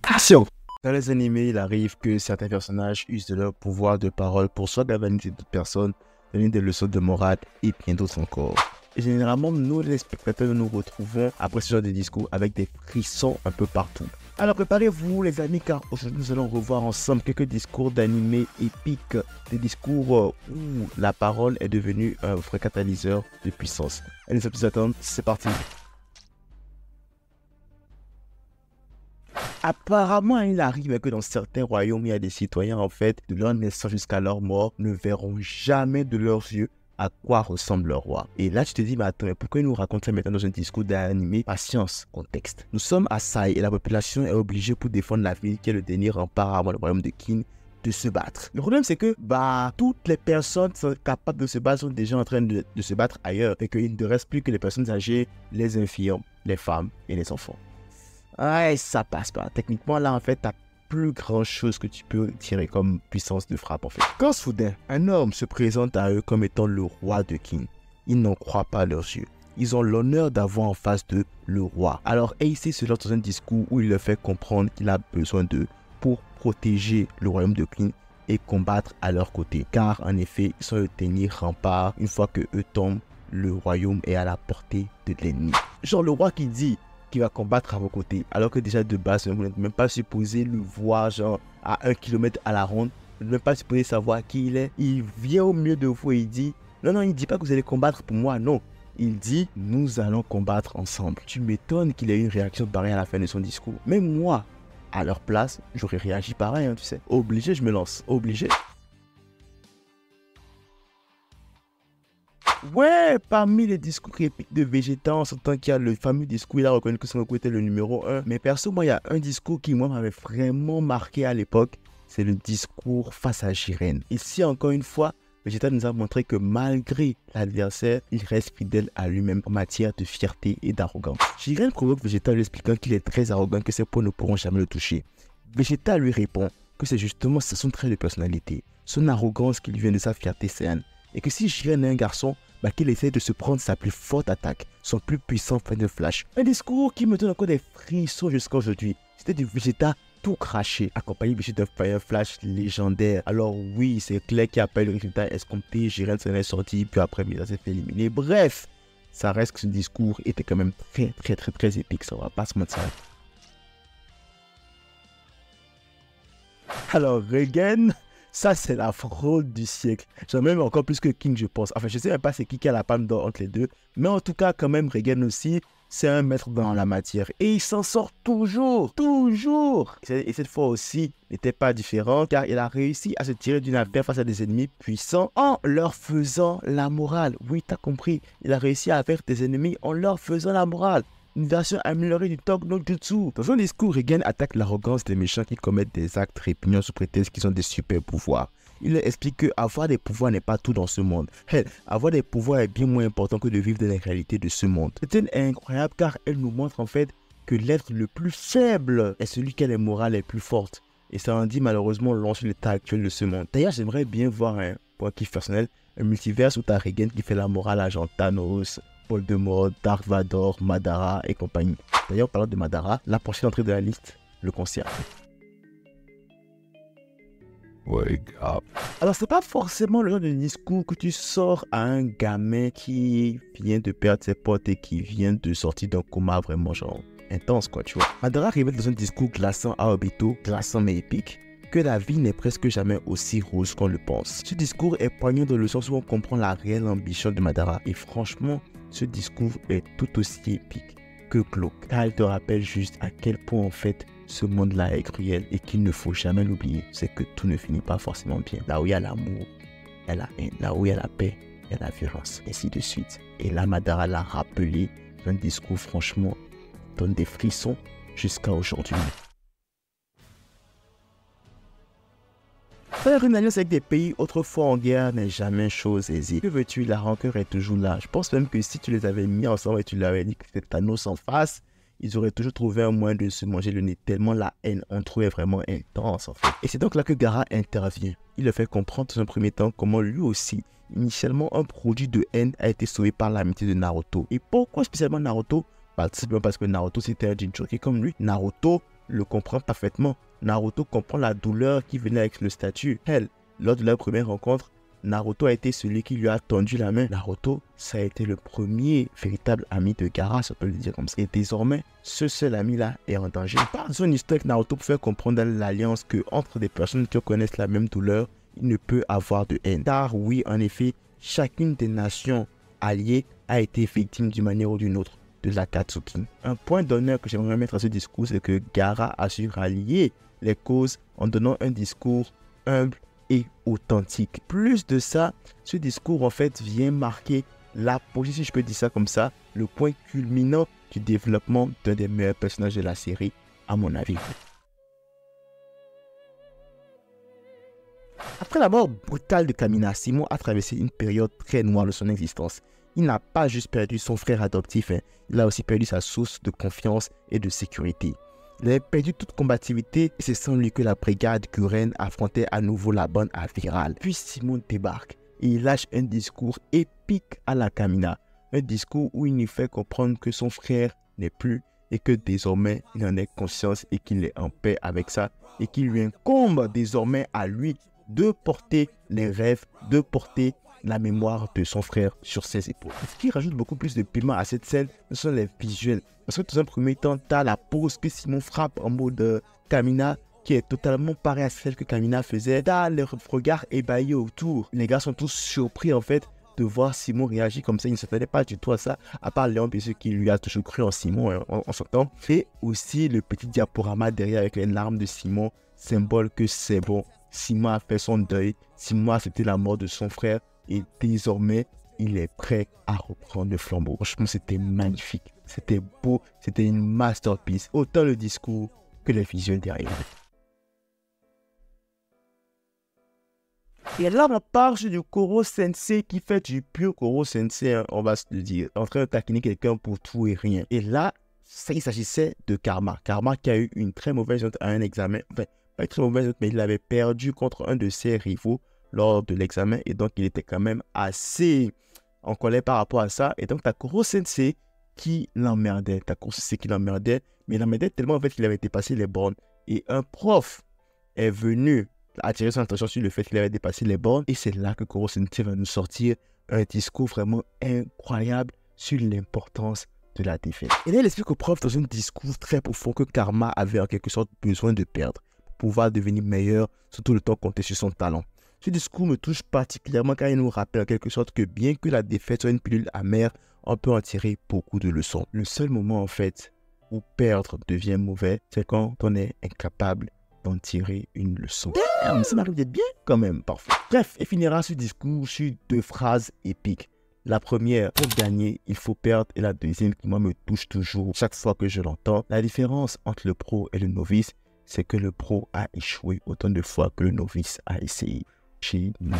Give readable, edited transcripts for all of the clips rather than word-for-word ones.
Action! Dans les animés, il arrive que certains personnages usent de leur pouvoir de parole pour soit galvaniser d'autres personnes, donner des leçons de morale et bien d'autres encore. Et généralement, nous les spectateurs, nous nous retrouvons après ce genre de discours avec des frissons un peu partout. Alors préparez-vous les amis, car aujourd'hui nous allons revoir ensemble quelques discours d'animés épiques, des discours où la parole est devenue un vrai catalyseur de puissance. Allez, sans plus attendre, c'est parti. Apparemment, il arrive que dans certains royaumes, il y a des citoyens, en fait, de leur naissance jusqu'à leur mort, ne verront jamais de leurs yeux à quoi ressemble leur roi. Et là, tu te dis, mais attends, mais pourquoi il nous raconte ça maintenant dans un discours d'animé? Patience, contexte. Nous sommes à Sai et la population est obligée pour défendre la ville qui est le dernier rempart avant le royaume de Qin de se battre. Le problème, c'est que toutes les personnes sont capables de se battre sont déjà en train de se battre ailleurs. Et qu'il ne reste plus que les personnes âgées, les infirmes, les femmes et les enfants. Ouais, ça passe pas. Techniquement, là, en fait, t'as plus grand chose que tu peux tirer comme puissance de frappe, en fait. Quand soudain, un homme se présente à eux comme étant le roi de Qin, ils n'en croient pas leurs yeux. Ils ont l'honneur d'avoir en face d'eux le roi. Alors, Heisei se lance dans un discours où il leur fait comprendre qu'il a besoin d'eux pour protéger le royaume de Qin et combattre à leur côté. Car, en effet, ils sont le dernier rempart. Une fois que eux tombent, le royaume est à la portée de l'ennemi. Genre, le roi qui dit qui va combattre à vos côtés, alors que déjà de base, vous n'êtes même pas supposé le voir genre à 1 km à la ronde, vous n'êtes même pas supposé savoir qui il est. Il vient au milieu de vous et il dit, non, il ne dit pas que vous allez combattre pour moi, non. Il dit, nous allons combattre ensemble. Tu m'étonnes qu'il ait eu une réaction pareille à la fin de son discours. Même moi, à leur place, j'aurais réagi pareil, hein, tu sais. Obligé, je me lance, obligé. Ouais, parmi les discours épiques de Vegeta, on s'entend qu'il y a le fameux discours, il a reconnu que son Goku était le numéro 1. Mais perso, moi, il y a un discours qui, moi, m'avait vraiment marqué à l'époque. C'est le discours face à Jiren. Ici, encore une fois, Vegeta nous a montré que malgré l'adversaire, il reste fidèle à lui-même en matière de fierté et d'arrogance. Jiren provoque Vegeta en lui expliquant qu'il est très arrogant, que ses points ne pourront jamais le toucher. Vegeta lui répond que c'est justement son trait de personnalité, son arrogance qui lui vient de sa fierté saine. Et que si Jiren est un garçon, qu'il essaie de se prendre sa plus forte attaque, son plus puissant Final Flash. Un discours qui me donne encore des frissons jusqu'à aujourd'hui. C'était du Vegeta tout craché, accompagné d'un Fire Flash légendaire. Alors oui, c'est clair qu'il n'y a pas eu le résultat escompté, Jiren s'en est sorti, puis après Vegeta s'est fait éliminer. Bref, ça reste que ce discours était quand même très épique, ça va pas se mentir. Alors, Regen, ça, c'est la fraude du siècle. Genre même encore plus que King, je pense. Enfin, je sais même pas c'est qui a la palme d'or entre les deux. Mais en tout cas, quand même, Regen aussi, c'est un maître dans la matière. Et il s'en sort toujours. Et cette fois aussi, n'était pas différent, car il a réussi à se tirer d'une affaire face à des ennemis puissants en leur faisant la morale. Oui, t'as compris. Il a réussi à faire des ennemis en leur faisant la morale. Une version améliorée du Tok no Jutsu. Dans son discours, Regen attaque l'arrogance des méchants qui commettent des actes répugnants sous prétexte qu'ils ont des super pouvoirs. Il leur explique que avoir des pouvoirs n'est pas tout dans ce monde. Avoir des pouvoirs est bien moins important que de vivre dans les réalités de ce monde. C'est incroyable car elle nous montre en fait que l'être le plus faible est celui qui a les morales les plus fortes. Et ça en dit malheureusement long sur l'état actuel de ce monde. D'ailleurs, j'aimerais bien voir pour un kiff personnel, un multivers où t'as Regen qui fait la morale à Jean Thanos, Voldemort, Dark Vador, Madara et compagnie. D'ailleurs, parlant de Madara, la prochaine entrée de la liste le concerne. Wake up. Alors, c'est pas forcément le genre de discours que tu sors à un gamin qui vient de perdre ses potes et qui vient de sortir d'un coma vraiment genre intense, quoi, tu vois. Madara révèle dans un discours glaçant à Obito, glaçant mais épique, que la vie n'est presque jamais aussi rose qu'on le pense. Ce discours est poignant dans le sens où on comprend la réelle ambition de Madara. Et franchement, ce discours est tout aussi épique que glauque. Car il te rappelle juste à quel point en fait ce monde-là est cruel et qu'il ne faut jamais l'oublier. C'est que tout ne finit pas forcément bien. Là où il y a l'amour, il y a la haine. Là où il y a la paix, il y a la violence. Et ainsi de suite. Et là, Madara l'a rappelé. Un discours franchement donne des frissons jusqu'à aujourd'hui. Faire une alliance avec des pays autrefois en guerre n'est jamais chose aisée. Que veux-tu, la rancœur est toujours là. Je pense même que si tu les avais mis ensemble et tu leur avais dit que c'était Thanos en face, ils auraient toujours trouvé un moyen de se manger le nez tellement la haine entre eux est vraiment intense en fait. Et c'est donc là que Gaara intervient. Il leur fait comprendre dans un premier temps comment lui aussi, initialement un produit de haine, a été sauvé par l'amitié de Naruto. Et pourquoi spécialement Naruto? Tout simplement parce que Naruto c'était un Jinchuriki comme lui. Naruto le comprend parfaitement. Naruto comprend la douleur qui venait avec le statut. Elle, lors de leur première rencontre, Naruto a été celui qui lui a tendu la main. Naruto, ça a été le premier véritable ami de Gaara, si on peut le dire comme ça. Et désormais, ce seul ami-là est en danger. Par son histoire, Naruto pouvait comprendre dans l'alliance que entre des personnes qui connaissent la même douleur, il ne peut avoir de haine. Car oui, en effet, chacune des nations alliées a été victime d'une manière ou d'une autre de l'Akatsuki. Un point d'honneur que j'aimerais mettre à ce discours, c'est que Gaara a su rallier les causes en donnant un discours humble et authentique. Plus de ça, ce discours en fait vient marquer l'apogée, si je peux dire ça comme ça, le point culminant du développement d'un des meilleurs personnages de la série, à mon avis. Après la mort brutale de Kamina, Simon a traversé une période très noire de son existence. Il n'a pas juste perdu son frère adoptif, il a aussi perdu sa source de confiance et de sécurité. Il avait perdu toute combativité et c'est sans lui que la brigade Kuren affrontait à nouveau la bande à Viral. Puis Simon débarque et il lâche un discours épique à la Kamina. Un discours où il nous fait comprendre que son frère n'est plus et que désormais il en est conscience et qu'il est en paix avec ça et qu'il lui incombe désormais à lui de porter les rêves, de porter la mémoire de son frère sur ses épaules. Ce qui rajoute beaucoup plus de piment à cette scène, ce sont les visuels. Parce que dans un premier temps, tu as la pose que Simon frappe en mode Kamina, qui est totalement pareil à celle que Kamina faisait. Tu as les regards ébahis autour. Les gars sont tous surpris en fait de voir Simon réagir comme ça. Ils ne s'attendaient pas du tout à ça, à part Léon bien sûr qui lui a toujours cru en Simon en son temps. Et aussi le petit diaporama derrière avec les larmes de Simon, symbole que c'est bon. Simon a fait son deuil, Simon a accepté la mort de son frère et désormais, il est prêt à reprendre le flambeau. Franchement, c'était magnifique, c'était beau, c'était une masterpiece. Autant le discours que les visuels derrière. Et là, on parle du Koro Sensei qui fait du pur Koro Sensei, on va se le dire, en train de taquiner quelqu'un pour tout et rien. Et là, il s'agissait de Karma. Karma qui a eu une très mauvaise note à un examen, enfin, pas très mauvaise note, mais il avait perdu contre un de ses rivaux lors de l'examen et donc il était quand même assez en colère par rapport à ça. Et donc t'as Koro Sensei qui l'emmerdait, mais il l'emmerdait tellement en fait qu'il avait dépassé les bornes. Et un prof est venu attirer son attention sur le fait qu'il avait dépassé les bornes et c'est là que Koro Sensei va nous sortir un discours vraiment incroyable sur l'importance de la défaite. Et là il explique au prof dans un discours très profond que Karma avait en quelque sorte besoin de perdre pour pouvoir devenir meilleur, surtout le temps compté sur son talent. Ce discours me touche particulièrement car il nous rappelle en quelque sorte que bien que la défaite soit une pilule amère, on peut en tirer beaucoup de leçons. Le seul moment en fait où perdre devient mauvais, c'est quand on est incapable d'en tirer une leçon. Damn, ça m'arrive d'être bien quand même parfois. Bref, il finira ce discours sur deux phrases épiques. La première, pour gagner, il faut perdre, et la deuxième qui moi me touche toujours chaque fois que je l'entends. La différence entre le pro et le novice, c'est que le pro a échoué autant de fois que le novice a essayé. Chez nous.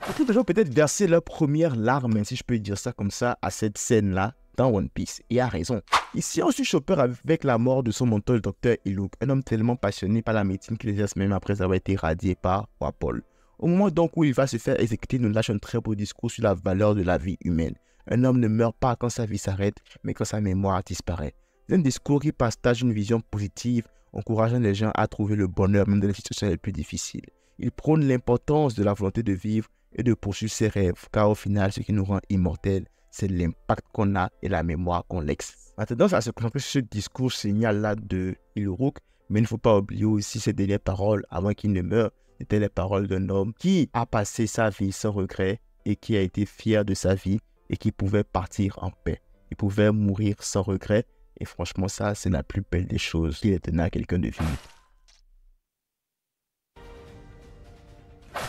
Beaucoup de gens peut-être versé leur première larme, si je peux dire ça comme ça, à cette scène-là dans One Piece. Et a raison. Ici, on suit Chopper avec la mort de son mentor, le docteur Iluk, un homme tellement passionné par la médecine qu'il exerce même après avoir été radié par Wapol. Au moment donc où il va se faire exécuter, il nous lâche un très beau discours sur la valeur de la vie humaine. Un homme ne meurt pas quand sa vie s'arrête, mais quand sa mémoire disparaît. C'est un discours qui partage une vision positive, encourageant les gens à trouver le bonheur même dans les situations les plus difficiles. Il prône l'importance de la volonté de vivre et de poursuivre ses rêves, car au final, ce qui nous rend immortels, c'est l'impact qu'on a et la mémoire qu'on laisse. On a tendance à se concentrer sur ce discours génial-là de Iluruk, mais il ne faut pas oublier aussi ces dernières paroles avant qu'il ne meure. C'était les paroles d'un homme qui a passé sa vie sans regret et qui a été fier de sa vie et qui pouvait partir en paix. Il pouvait mourir sans regret. Et franchement, ça, c'est la plus belle des choses qu'il ait donné à quelqu'un de vivre.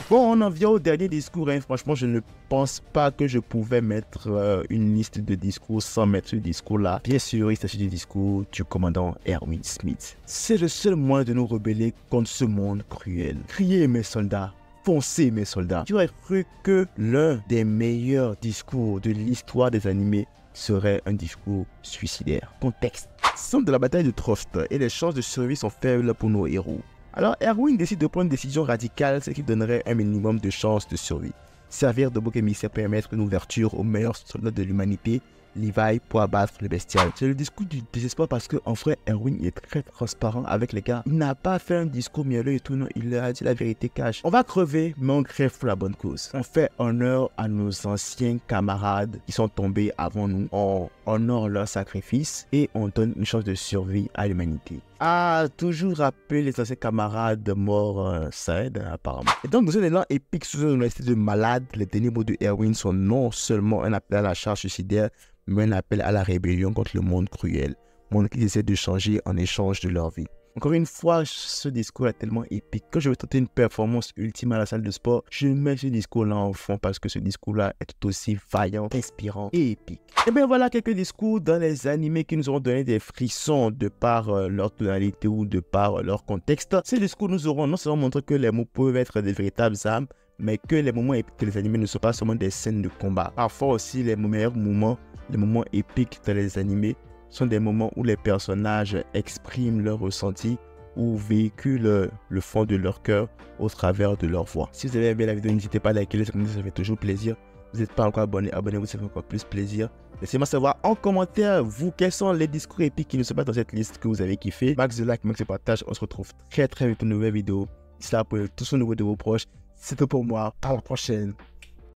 Bon, on en vient au dernier discours. Franchement, je ne pense pas que je pouvais mettre une liste de discours sans mettre ce discours-là. Bien sûr, il s'agit du discours du commandant Erwin Smith. C'est le seul moyen de nous rebeller contre ce monde cruel. Criez mes soldats, foncez mes soldats. Tu aurais cru que l'un des meilleurs discours de l'histoire des animés serait un discours suicidaire. Contexte. Centre de la bataille de Trost et les chances de survie sont faibles pour nos héros. Alors Erwin décide de prendre une décision radicale, ce qui donnerait un minimum de chances de survie. Servir de bouc émissaire permettre une ouverture aux meilleurs soldats de l'humanité Levi pour abattre le bestial. C'est le discours du désespoir parce que en vrai, Erwin est très transparent avec les gars. Il n'a pas fait un discours mielleux et tout, non, il leur a dit la vérité cash. On va crever, mais on crève pour la bonne cause. On fait honneur à nos anciens camarades qui sont tombés avant nous. On honore leur sacrifice et on donne une chance de survie à l'humanité. Ah, toujours rappeler les anciens camarades morts, ça aide apparemment. Et donc dans un élan épique sous une université de malade, les derniers mots de Erwin sont non seulement un appel à la charge suicidaire, mais un appel à la rébellion contre le monde cruel, monde qu'ils essaient de changer en échange de leur vie. Encore une fois, ce discours est tellement épique. Quand je vais tenter une performance ultime à la salle de sport, je mets ce discours-là en fond parce que ce discours-là est tout aussi vaillant, inspirant et épique. Et bien voilà quelques discours dans les animés qui nous auront donné des frissons de par leur tonalité ou de par leur contexte. Ces discours nous auront non seulement montré que les mots peuvent être des véritables armes, mais que les moments épiques que les animés ne sont pas seulement des scènes de combat. Parfois aussi, les meilleurs moments, les moments épiques dans les animés, sont des moments où les personnages expriment leurs ressentis ou véhiculent le fond de leur cœur au travers de leur voix. Si vous avez aimé la vidéo, n'hésitez pas à liker les commentaires, ça fait toujours plaisir. Vous n'êtes pas encore abonné, abonnez-vous, ça fait encore plus plaisir. Laissez-moi savoir en commentaire, vous, quels sont les discours épiques qui ne sont pas dans cette liste que vous avez kiffé. Max de like, max de partage, on se retrouve très vite pour une nouvelle vidéo. D'ici là, pour tous nos nouveaux de vos proches. C'est tout pour moi, à la prochaine.